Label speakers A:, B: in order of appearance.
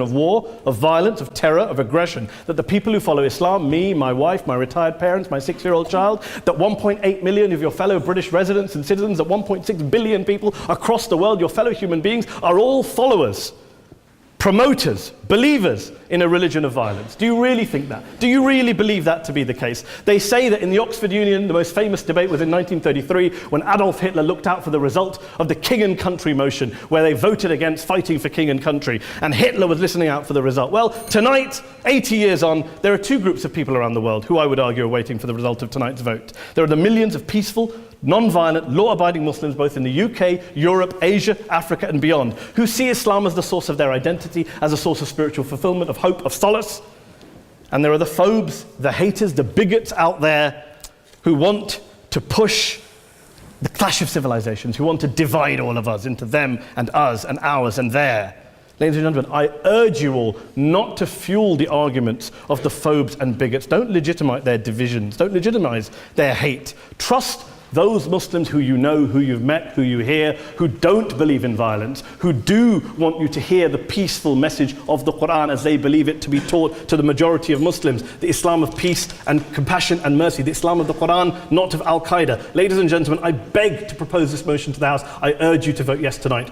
A: of war, of violence, of terror, of aggression, that the people who follow Islam, me, my wife, my retired parents, my 6-year-old child, that 1.8 million of your fellow British residents and citizens, that 1.6 billion people across the world, your fellow human beings, are all followers, promoters, believers in a religion of violence. Do you really think that? Do you really believe that to be the case? They say that in the Oxford Union, the most famous debate was in 1933 when Adolf Hitler looked out for the result of the King and Country motion, where they voted against fighting for king and country, and Hitler was listening out for the result. Well, tonight, 80 years on, there are two groups of people around the world who I would argue are waiting for the result of tonight's vote. There are the millions of peaceful, non-violent, law-abiding Muslims both in the UK, Europe, Asia, Africa and beyond, who see Islam as the source of their identity, as a source of spiritual fulfillment, of hope, of solace. And there are the phobes, the haters, the bigots out there who want to push the clash of civilizations, who want to divide all of us into them and us and ours and their. Ladies and gentlemen, I urge you all not to fuel the arguments of the phobes and bigots. Don't legitimize their divisions. Don't legitimize their hate. Trust those Muslims who you know, who you've met, who you hear, who don't believe in violence, who do want you to hear the peaceful message of the Quran as they believe it to be taught to the majority of Muslims, the Islam of peace and compassion and mercy, the Islam of the Quran, not of Al-Qaeda. Ladies and gentlemen, I beg to propose this motion to the House. I urge you to vote yes tonight.